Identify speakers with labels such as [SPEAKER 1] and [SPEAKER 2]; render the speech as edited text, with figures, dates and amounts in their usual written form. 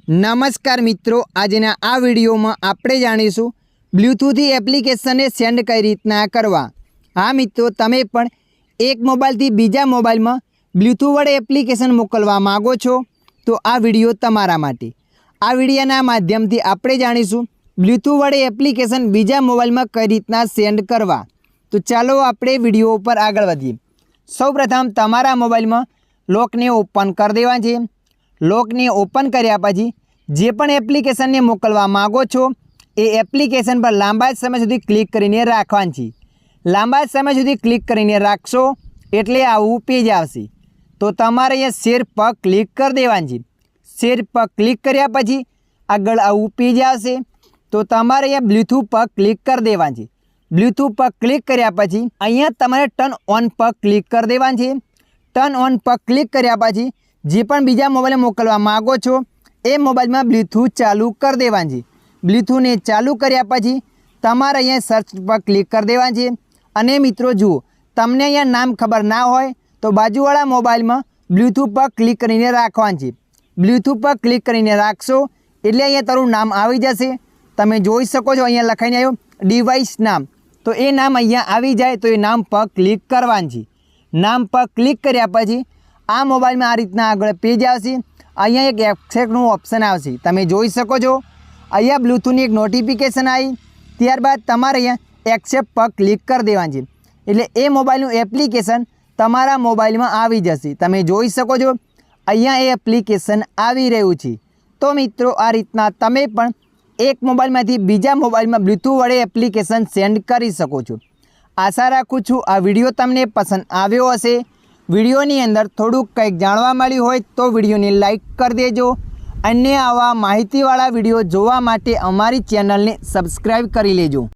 [SPEAKER 1] नमस्कार मित्रों, आजना आ विडियो में आपणे जाणीशुं ब्लूटूथ एप्लिकेशन ने सेंड कई रीतना करवा। हाँ मित्रों, तमे पण एक मोबाइल थी बीजा मोबाइल में ब्लूटूथ वडे एप्लिकेशन मोकलवा मांगो छो तो आ विडियो तमारा माटे। आ विडियोना माध्यमथी आपणे जाणीशुं ब्लूटूथ वडे एप्लिकेशन बीजा मोबाइल में कई रीतना सेंड करवा। तो चलो आपणे विडियो पर आगळ वधीए। सौ प्रथम तमारा मोबाइल में लॉक ने ओपन कर देवा छे। लॉक ने ओपन कर्या पछी जे पण एप्लिकेशन ने मोकलवा मांगो छो ए एप्लिकेशन पर लांबा समय सुधी क्लिक करीने राखवानी छे। लांबा समय सुधी क्लिक करीने राखशो एटले आवुं पेज आवशे। तो तमारे अहींया शेर पर क्लिक कर देवानी छे। शेर पर क्लिक कर्या पछी आगळ आवुं पेज आवशे। तो तमारे अहींया ब्लूटूथ पर क्लिक कर देवानी छे। ब्लूटूथ पर क्लिक कर्या पछी अहींया तमारे टर्न ऑन पर क्लिक कर देवानी छे। टर्न ऑन पर क्लिक कर्या पछी जे पण बीजा मोबाइल मोकलवा मांगो छो ए मोबाइल में ब्लूटूथ चालू कर देवानी छे। ब्लूटूथ ने चालू कर्या पछी तमारे अहींया सर्च पर क्लिक कर देवानी छे। अने मित्रों जुओ, तमने अहींया नाम खबर ना होय तो बाजुवाळा मोबाइल में ब्लूटूथ पर क्लिक करीने राखवानी छे। ब्लूटूथ पर क्लिक करीने राखशो एटले अहींया तारुं नाम आवी जशे। तमे जोई शको छो अहींया लखाईने आव्यो डिवाइस नाम। तो ए नाम अहींया आवी जाए तो ए नाम पर क्लिक करवानी छे। नाम पर क्लिक कर्या पछी आ मोबाइल में आ रीतना आगळ पेज आवशे। अहींया एक एक्सेप्टनुं ऑप्शन आवशे। तमे जोई शको छो अहींया ब्लूटूथनी एक नोटिफिकेशन आई। त्यारबाद तमारे अहींया एक्सेप्ट पर क्लिक कर देवानी छे एटले ए मोबाइलनुं एप्लिकेशन तमारा मोबाइल में आवी जशे। तमे जोई शको छो अहींया ए एप्लिकेशन आवी रह्युं छे। तो मित्रों, आ रीतना तमे पण एक मोबाइलमांथी बीजा मोबाइल में ब्लूटूथ वडे एप्लिकेशन सेंड करी शको छो। आशा राखुं छुं आ विडियो तमने पसंद आव्यो हशे। विडियोनी अंदर थोड़ुंक कंईक जाणवा मळ्युं होय तो विडियोने लाइक कर देजो। अन्य आवा माहितीवाळा विडियो जोवा माटे अमारी चेनलने सब्सक्राइब करी लेजो।